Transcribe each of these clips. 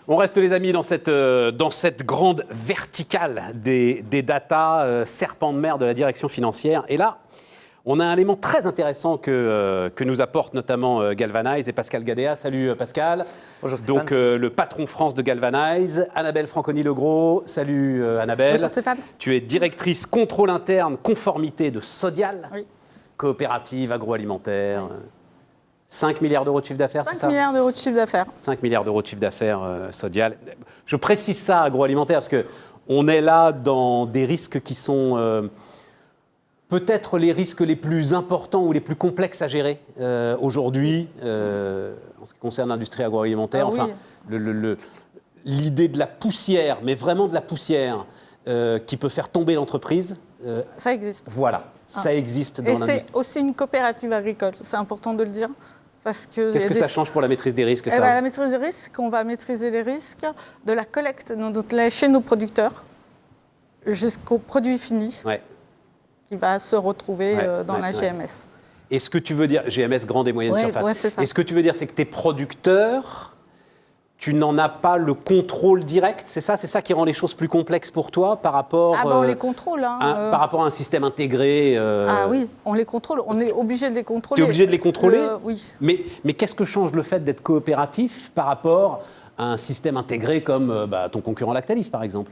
On reste, les amis, dans cette grande verticale des data, serpent de mer de la direction financière. Et là, on a un élément très intéressant que nous apporte notamment Galvanize et Pascal Gadea. Salut Pascal. Bonjour Stéphane. Donc le patron France de Galvanize, Annabelle Franconi-Legros. Salut Annabelle. Bonjour Stéphane. Tu es directrice contrôle interne conformité de Sodial, Oui. coopérative agroalimentaire. 5 milliards d'euros de chiffre d'affaires, c'est ça? 5 milliards d'euros de chiffre d'affaires. 5 milliards d'euros de chiffre d'affaires Sodial. Je précise ça, agroalimentaire, parce qu'on est là dans des risques qui sont peut-être les risques les plus importants ou les plus complexes à gérer aujourd'hui, en ce qui concerne l'industrie agroalimentaire. Ah, enfin, oui. L'idée de la poussière, mais vraiment de la poussière, qui peut faire tomber l'entreprise. Ça existe. Voilà, ça existe dans Et l'industrie. c'est aussi une coopérative agricole, c'est important de le dire. Parce que Qu'est-ce que ça change pour la maîtrise des risques, ça? La maîtrise des risques, on va maîtriser les risques de la collecte de notre lait chez nos producteurs jusqu'au produit fini qui va se retrouver dans la GMS. Et ce que tu veux dire, GMS, grande et moyenne surface, c'est ça. et ce que tu veux dire, c'est que tes producteurs, tu n'en as pas le contrôle direct, c'est ça qui rend les choses plus complexes pour toi par rapport, on les contrôle. par rapport à un système intégré. Ah oui, on les contrôle, on est obligé de les contrôler. Tu es obligé de les contrôler? Oui. Mais qu'est-ce que change le fait d'être coopératif par rapport à un système intégré comme ton concurrent Lactalis, par exemple?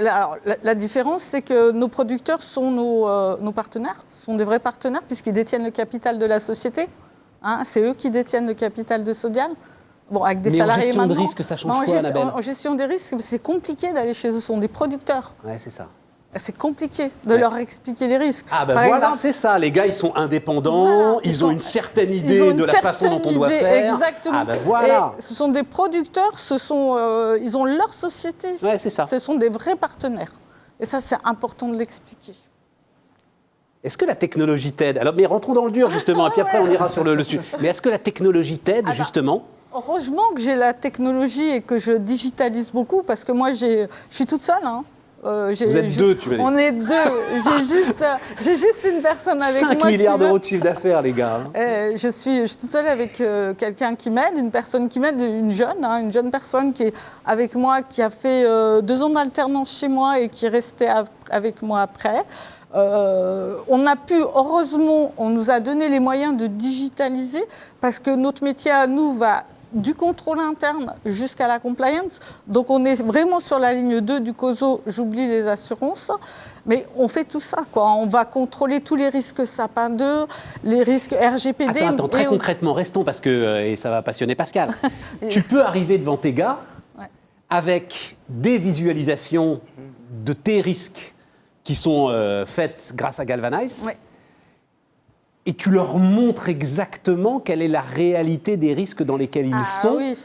Alors, la différence, c'est que nos producteurs sont nos partenaires, sont des vrais partenaires puisqu'ils détiennent le capital de la société. C'est eux qui détiennent le capital de Sodial. Bon, avec des salariés maintenant. Mais en gestion maintenant. de risque, ça change quoi, Annabelle? En gestion des risques, c'est compliqué d'aller chez eux. Ce sont des producteurs. Ouais, c'est ça. C'est compliqué de leur expliquer les risques. Ah ben Par voilà, exemple, c'est ça. Les gars, ils sont indépendants, ils ont une certaine idée de la façon dont on doit faire. Exactement. Ah ben voilà. Et ce sont des producteurs, ils ont leur société. Ouais, c'est ça. Ce sont des vrais partenaires. Et ça, c'est important de l'expliquer. Est-ce que la technologie t'aide? Alors, mais rentrons dans le dur, justement, et puis après, on ira sur le sujet. Mais est-ce que la technologie t'aide, justement? Heureusement que j'ai la technologie et que je digitalise beaucoup, parce que moi, je suis toute seule. Vous êtes deux, tu m'as dit. On est deux. J'ai juste une personne avec moi. 5 milliards d'euros de chiffre d'affaires, les gars. Je suis toute seule avec quelqu'un qui m'aide, une personne qui m'aide, une jeune personne qui est avec moi, qui a fait 2 ans d'alternance chez moi et qui est restée avec moi après. On a pu, heureusement, on nous a donné les moyens de digitaliser parce que notre métier à nous va du contrôle interne jusqu'à la compliance. Donc on est vraiment sur la ligne 2 du COSO, j'oublie les assurances, mais on fait tout ça, quoi. On va contrôler tous les risques Sapin 2, les risques RGPD. Attends, très concrètement, restons parce que, et ça va passionner Pascal, tu peux arriver devant tes gars avec des visualisations de tes risques qui sont faites grâce à Galvanize. Et tu leur montres exactement quelle est la réalité des risques dans lesquels ils sont. Oui.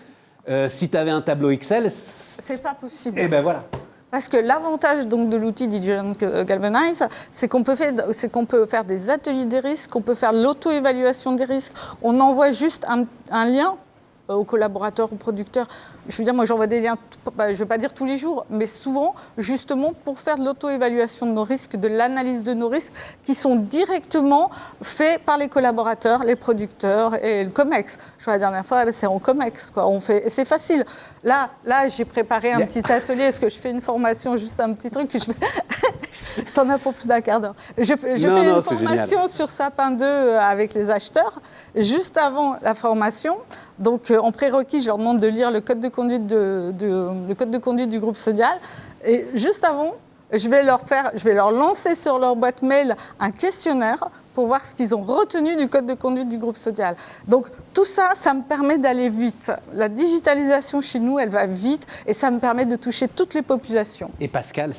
Si tu avais un tableau Excel... C'est pas possible. Eh ben voilà. Parce que l'avantage donc de l'outil Digital Galvanize, c'est qu'on peut faire des ateliers des risques, on peut faire l'auto-évaluation des risques. On envoie juste un lien aux collaborateurs, aux producteurs. Je veux dire, moi j'envoie des liens, je ne vais pas dire tous les jours, mais souvent, justement pour faire de l'auto-évaluation de nos risques, de l'analyse de nos risques, qui sont directement faits par les collaborateurs, les producteurs et le COMEX. Je vois la dernière fois, c'est en COMEX, quoi. C'est facile. Là, j'ai préparé un petit atelier. Est-ce que je fais une formation, juste un petit truc que t'en as pour plus d'un quart d'heure. Je fais une formation sur Sapin 2 avec les acheteurs, juste avant la formation. Donc, en prérequis, je leur demande de lire le code de conduite, le code de conduite du groupe Sodial. Et juste avant, je vais leur lancer sur leur boîte mail un questionnaire pour voir ce qu'ils ont retenu du code de conduite du groupe Sodial. Donc, tout ça, ça me permet d'aller vite. La digitalisation chez nous, elle va vite et ça me permet de toucher toutes les populations. Et Pascal,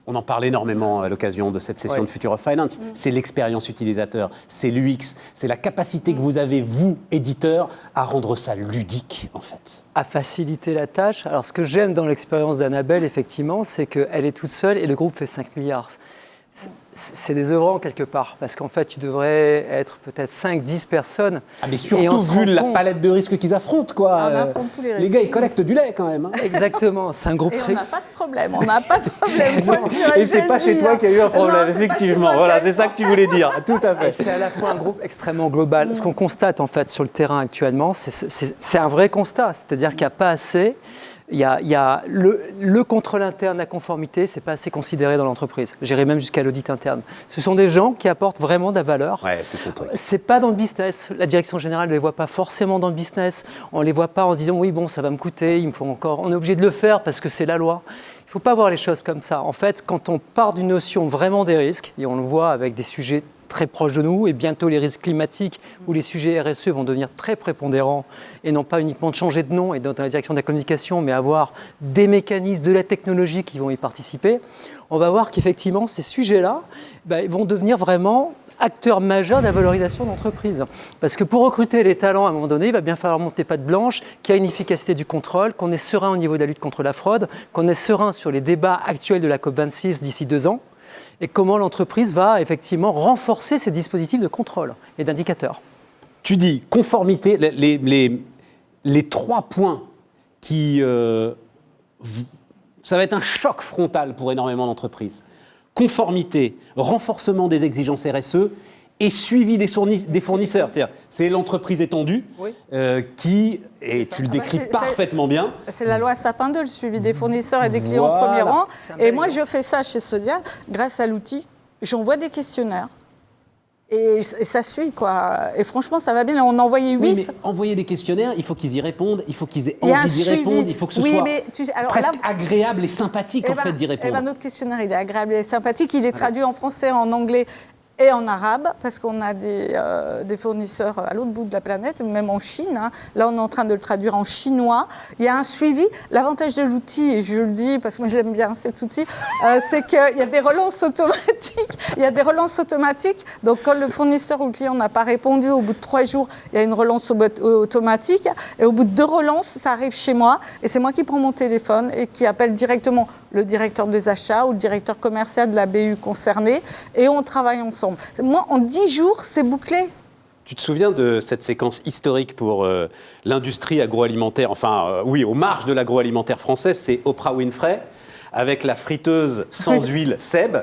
on en parle énormément à l'occasion de cette session de Future of Finance, c'est l'expérience utilisateur, c'est l'UX, c'est la capacité que vous avez, vous, éditeurs, à rendre ça ludique, en fait. À faciliter la tâche. Alors, ce que j'aime dans l'expérience d'Annabelle, effectivement, c'est qu'elle est toute seule et le groupe fait 5 milliards. c'est désœuvrant quelque part, parce qu'en fait, tu devrais être peut-être 5-10 personnes. Ah, mais surtout vu la palette de risques qu'ils affrontent, quoi. On affronte tous les risques. Les gars, ils collectent du lait quand même. Hein. Exactement, c'est un groupe très... on n'a pas de problème, on n'a pas de problème. Et c'est pas chez toi qu'il y a eu un problème, non, effectivement. Voilà, c'est ça que tu voulais dire, tout à fait. C'est à la fois un groupe extrêmement global. Ce qu'on constate en fait sur le terrain actuellement, c'est un vrai constat, c'est-à-dire qu'il n'y a pas assez. Il y a le contrôle interne à conformité, c'est pas assez considéré dans l'entreprise. J'irai même jusqu'à l'audit interne. Ce sont des gens qui apportent vraiment de la valeur. Ouais, c'est ton truc. C'est pas dans le business. La direction générale ne les voit pas forcément dans le business. On les voit pas en se disant oui bon ça va me coûter, il me faut encore. On est obligé de le faire parce que c'est la loi. Il ne faut pas voir les choses comme ça. En fait, quand on part d'une notion vraiment des risques, et on le voit avec des sujets très proches de nous, et bientôt les risques climatiques, où les sujets RSE vont devenir très prépondérants, et non pas uniquement de changer de nom et dans la direction de la communication, mais avoir des mécanismes de la technologie qui vont y participer, on va voir qu'effectivement, ces sujets-là vont devenir vraiment acteurs majeurs de la valorisation d'entreprise. Parce que pour recruter les talents, à un moment donné, il va bien falloir monter patte blanche, qu'il y ait une efficacité du contrôle, qu'on est serein au niveau de la lutte contre la fraude, qu'on est serein sur les débats actuels de la COP26 d'ici 2 ans, et comment l'entreprise va effectivement renforcer ses dispositifs de contrôle et d'indicateurs. Tu dis conformité, les 3 points qui... ça va être un choc frontal pour énormément d'entreprises. Conformité, renforcement des exigences RSE et suivi des fournisseurs. C'est-à-dire, c'est l'entreprise étendue qui, et tu le décris parfaitement bien. C'est la loi Sapin 2, le suivi des fournisseurs et des clients au premier rang. Et moi, je fais ça chez Sodial grâce à l'outil. J'envoie des questionnaires. Et ça suit, quoi. Et franchement, ça va bien. On a envoyé 8. Oui, mais envoyer des questionnaires, il faut qu'ils y répondent, il faut qu'ils aient envie d'y répondre, il faut que ce soit presque agréable et sympathique, en fait, d'y répondre. Notre questionnaire, il est agréable et sympathique. Il est traduit en français, en anglais et en arabe, parce qu'on a des fournisseurs à l'autre bout de la planète, même en Chine. Hein. Là, on est en train de le traduire en chinois. Il y a un suivi. L'avantage de l'outil, et je le dis parce que moi j'aime bien cet outil, c'est qu'il y a des relances automatiques. Il y a des relances automatiques. Donc, quand le fournisseur ou le client n'a pas répondu, au bout de 3 jours, il y a une relance automatique. Et au bout de 2 relances, ça arrive chez moi. Et c'est moi qui prends mon téléphone et qui appelle directement le directeur des achats ou le directeur commercial de la BU concernée. Et on travaille ensemble. Moi, en 10 jours, c'est bouclé. Tu te souviens de cette séquence historique pour l'industrie agroalimentaire, oui, aux marges de l'agroalimentaire français, c'est Oprah Winfrey, avec la friteuse sans huile Seb,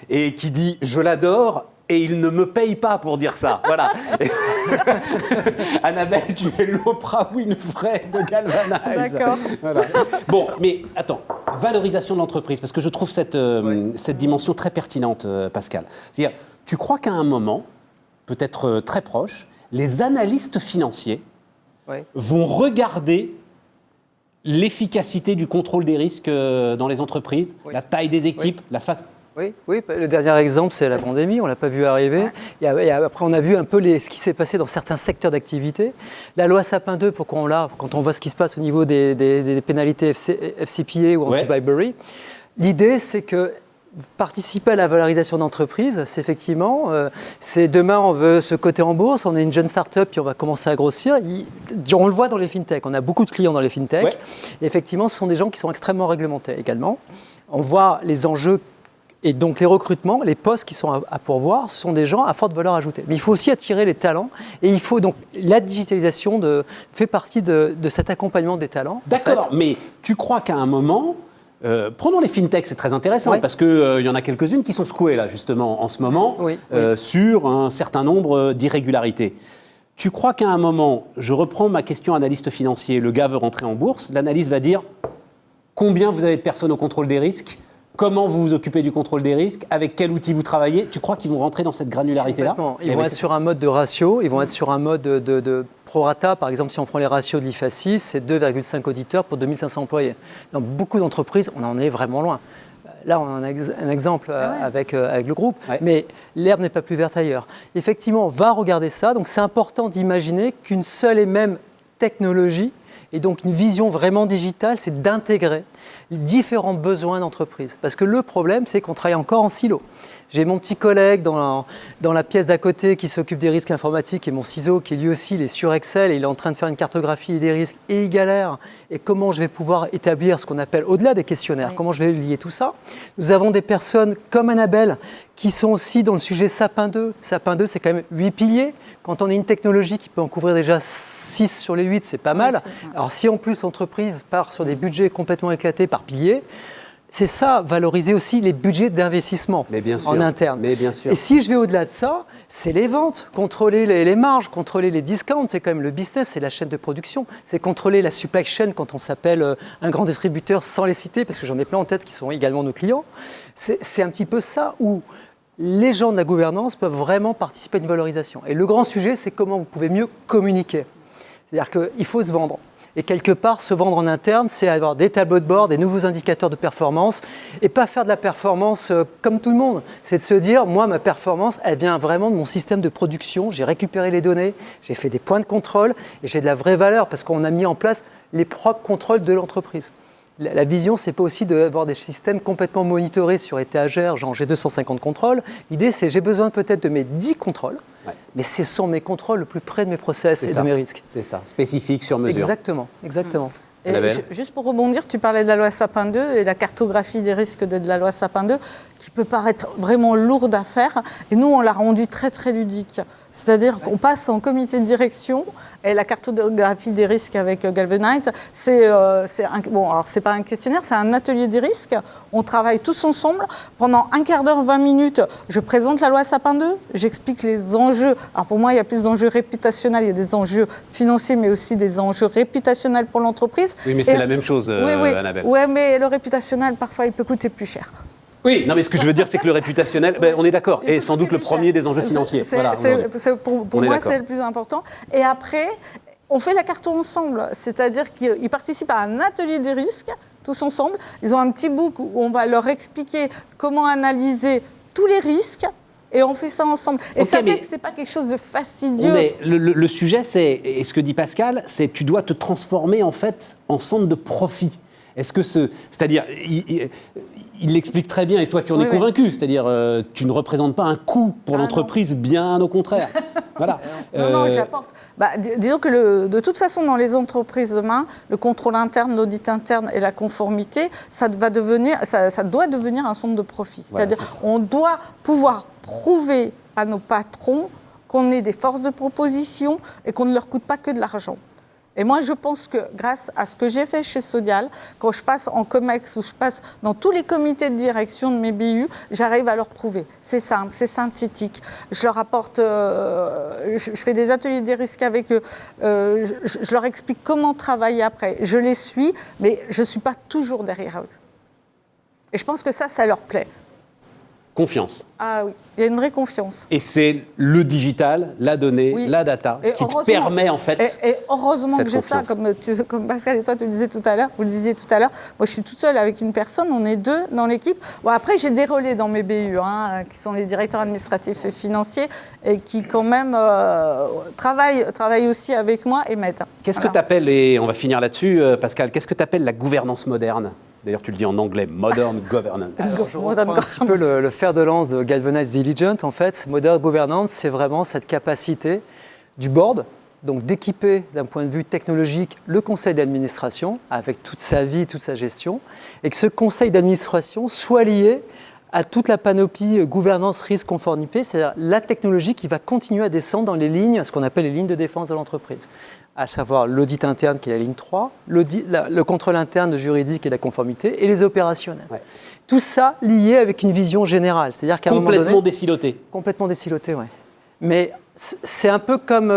et qui dit « Je l'adore ». Et il ne me paye pas pour dire ça. Voilà. Annabelle, tu es l'Oprah Winfrey de Galvanize. D'accord. Voilà. Bon, mais attends, valorisation de l'entreprise, parce que je trouve cette dimension très pertinente, Pascal. C'est-à-dire, tu crois qu'à un moment, peut-être très proche, les analystes financiers vont regarder l'efficacité du contrôle des risques dans les entreprises, la taille des équipes, la face... Oui, le dernier exemple, c'est la pandémie, on ne l'a pas vu arriver. Ouais. Et après, on a vu un peu ce qui s'est passé dans certains secteurs d'activité. La loi Sapin 2, pourquoi on l'a, quand on voit ce qui se passe au niveau des pénalités FCPA ou anti-bribery, l'idée, c'est que participer à la valorisation d'entreprise, c'est effectivement, c'est demain on veut se coter en bourse, on est une jeune start-up puis on va commencer à grossir. On le voit dans les fintechs, on a beaucoup de clients dans les fintechs. Ouais. Et effectivement, ce sont des gens qui sont extrêmement réglementés également. On voit les enjeux. Et donc les recrutements, les postes qui sont à pourvoir, ce sont des gens à forte valeur ajoutée. Mais il faut aussi attirer les talents et il faut donc la digitalisation fait partie de cet accompagnement des talents. D'accord, mais tu crois qu'à un moment, prenons les fintechs, c'est très intéressant parce qu'il y en a quelques-unes qui sont secouées là justement en ce moment sur un certain nombre d'irrégularités. Tu crois qu'à un moment, je reprends ma question analyste financier, le gars veut rentrer en bourse, l'analyste va dire combien vous avez de personnes au contrôle des risques ? Comment vous vous occupez du contrôle des risques? Avec quel outil vous travaillez? Tu crois qu'ils vont rentrer dans cette granularité-là? Ils vont être sur un mode de ratio, ils vont être sur un mode de prorata. Par exemple, si on prend les ratios de l'IFACI, c'est 2,5 auditeurs pour 2500 employés. Dans beaucoup d'entreprises, on en est vraiment loin. Là, on a un exemple avec le groupe, mais l'herbe n'est pas plus verte ailleurs. Effectivement, on va regarder ça. Donc, c'est important d'imaginer qu'une seule et même technologie et donc une vision vraiment digitale, c'est d'intégrer les différents besoins d'entreprise. Parce que le problème, c'est qu'on travaille encore en silo. J'ai mon petit collègue dans la pièce d'à côté qui s'occupe des risques informatiques et mon ciseau qui lui aussi il est sur Excel et il est en train de faire une cartographie des risques et il galère. Et comment je vais pouvoir établir ce qu'on appelle au-delà des questionnaires, comment je vais lier tout ça? Nous avons des personnes comme Annabelle qui sont aussi dans le sujet Sapin 2. Sapin 2, c'est quand même 8 piliers. Quand on a une technologie qui peut en couvrir déjà 6 sur les 8, c'est pas mal. Alors si en plus l'entreprise part sur des budgets complètement éclatés par piliers, c'est ça, valoriser aussi les budgets d'investissement en interne. Mais bien sûr. Et si je vais au-delà de ça, c'est les ventes, contrôler les marges, contrôler les discounts, c'est quand même le business, c'est la chaîne de production, c'est contrôler la supply chain quand on s'appelle un grand distributeur sans les citer, parce que j'en ai plein en tête qui sont également nos clients. C'est un petit peu ça où les gens de la gouvernance peuvent vraiment participer à une valorisation. Et le grand sujet, c'est comment vous pouvez mieux communiquer. C'est-à-dire qu'il faut se vendre. Et quelque part, se vendre en interne, c'est avoir des tableaux de bord, des nouveaux indicateurs de performance et pas faire de la performance comme tout le monde. C'est de se dire, moi, ma performance, elle vient vraiment de mon système de production. J'ai récupéré les données, j'ai fait des points de contrôle et j'ai de la vraie valeur parce qu'on a mis en place les propres contrôles de l'entreprise. La vision, c'est pas aussi d'avoir des systèmes complètement monitorés sur étagère, genre j'ai 250 contrôles. L'idée, c'est j'ai besoin peut-être de mes 10 contrôles, mais ce sont mes contrôles le plus près de mes process et de mes risques. C'est ça, spécifique sur mesure. Exactement, exactement. Et juste pour rebondir, tu parlais de la loi Sapin 2 et la cartographie des risques de la loi Sapin 2, qui peut paraître vraiment lourde à faire. Et nous, on l'a rendu très, très ludique. C'est-à-dire qu'on passe en comité de direction et la cartographie des risques avec Galvanize, c'est pas un questionnaire, c'est un atelier des risques. On travaille tous ensemble. Pendant un quart d'heure, 20 minutes, je présente la loi Sapin 2, j'explique les enjeux. Alors pour moi, il y a plus d'enjeux réputationnels, il y a des enjeux financiers, mais aussi des enjeux réputationnels pour l'entreprise. Oui, mais c'est la même chose, Annabelle. Oui, mais le réputationnel, parfois, il peut coûter plus cher. Oui, non, mais ce que je veux dire, c'est que le réputationnel, on est d'accord, est sans doute le premier des enjeux financiers. Pour moi, c'est le plus important. Et après, on fait la carto ensemble, c'est-à-dire qu'ils participent à un atelier des risques, tous ensemble. Ils ont un petit book où on va leur expliquer comment analyser tous les risques. Et on fait ça ensemble. Et ça fait que ce n'est pas quelque chose de fastidieux. Mais le sujet, et ce que dit Pascal, c'est que tu dois te transformer en fait en centre de profit. Est-ce que c'est-à-dire, il l'explique très bien et toi tu en es convaincu, c'est-à-dire tu ne représentes pas un coût pour l'entreprise, bien au contraire. Voilà. Non, j'apporte. Disons que de toute façon, dans les entreprises demain, le contrôle interne, l'audit interne et la conformité, ça doit devenir un centre de profit. C'est-à-dire on doit pouvoir prouver à nos patrons qu'on ait des forces de proposition et qu'on ne leur coûte pas que de l'argent. Et moi, je pense que grâce à ce que j'ai fait chez Sodial, quand je passe en COMEX ou je passe dans tous les comités de direction de mes BU, j'arrive à leur prouver. C'est simple, c'est synthétique. Je leur apporte, je fais des ateliers des risques avec eux, je leur explique comment travailler après. Je les suis, mais je ne suis pas toujours derrière eux. Et je pense que ça leur plaît. Confiance. Ah oui, il y a une vraie confiance. Et c'est le digital, la donnée, la data, qui te permet en fait. Et heureusement que j'ai confiance. ça, comme Pascal et toi vous le disiez tout à l'heure. Moi, je suis toute seule avec une personne, on est 2 dans l'équipe. Bon, après, j'ai des relais dans mes BU, qui sont les directeurs administratifs et financiers, et qui quand même travaillent aussi avec moi et m'aident. Qu'est-ce que tu appelles, et on va finir là-dessus, Pascal, qu'est-ce que tu appelles la gouvernance moderne ? D'ailleurs, tu le dis en anglais, Modern Governance. Alors, je reprends un petit peu le fer de lance de Galvanize Diligent. En fait, Modern Governance, c'est vraiment cette capacité du board, donc d'équiper d'un point de vue technologique le conseil d'administration avec toute sa vie, toute sa gestion, et que ce conseil d'administration soit lié à toute la panoplie gouvernance, risque, conformité, c'est-à-dire la technologie qui va continuer à descendre dans les lignes, ce qu'on appelle les lignes de défense de l'entreprise, à savoir l'audit interne qui est la ligne 3, le contrôle interne juridique et la conformité, et les opérationnels. Ouais. Tout ça lié avec une vision générale, c'est-à-dire qu'à un moment donné… Complètement désiloté. Complètement désiloté, oui. Mais c'est un peu comme…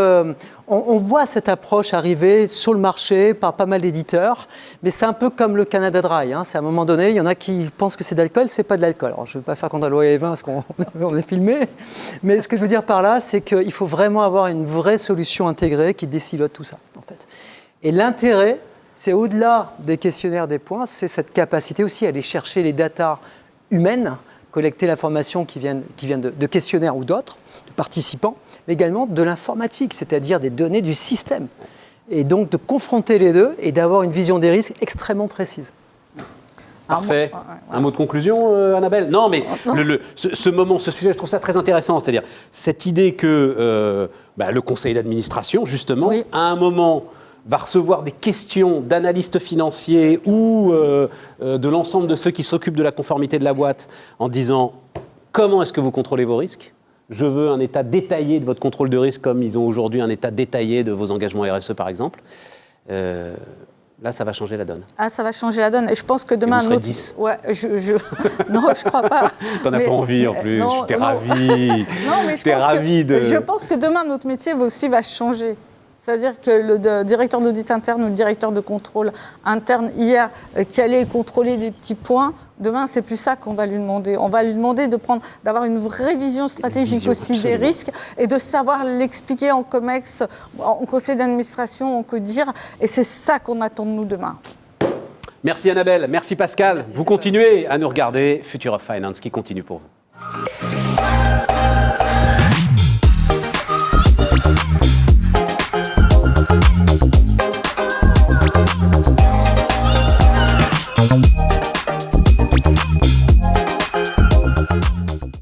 on voit cette approche arriver sur le marché par pas mal d'éditeurs, mais c'est un peu comme le Canada Dry. C'est à un moment donné, il y en a qui pensent que c'est de l'alcool, c'est pas de l'alcool. Alors je ne veux pas faire contre la loi E20 parce qu'on est filmé, mais ce que je veux dire par là, c'est qu'il faut vraiment avoir une vraie solution intégrée qui désilote tout ça, en fait. Et l'intérêt, c'est au-delà des questionnaires, des points, c'est cette capacité aussi à aller chercher les datas humaines, collecter l'information qui viennent de questionnaires ou d'autres, de participants, mais également de l'informatique, c'est-à-dire des données du système. Et donc de confronter les deux et d'avoir une vision des risques extrêmement précise. Parfait. Un mot de conclusion, Annabelle ? Non, mais ce sujet, je trouve ça très intéressant. C'est-à-dire cette idée que le conseil d'administration, justement, à un moment, va recevoir des questions d'analystes financiers ou de l'ensemble de ceux qui s'occupent de la conformité de la boîte en disant comment est-ce que vous contrôlez vos risques. Je veux un état détaillé de votre contrôle de risque, comme ils ont aujourd'hui un état détaillé de vos engagements RSE, par exemple. Là, ça va changer la donne. Ah, ça va changer la donne. Et je pense que demain... Et vous serez 10. Ouais, non, je crois pas. T'en as pas envie, en plus. T'es ravi. Non, mais je pense que demain, notre métier aussi va changer. C'est-à-dire que le directeur d'audit interne ou le directeur de contrôle interne hier qui allait contrôler des petits points, demain, c'est plus ça qu'on va lui demander. On va lui demander d'avoir une vraie vision stratégique aussi absolument. Des risques et de savoir l'expliquer en COMEX, en conseil d'administration, en CODIR. Et c'est ça qu'on attend de nous demain. Merci Annabelle, merci Pascal. Merci vous continuez à nous regarder. Future of Finance qui continue pour vous.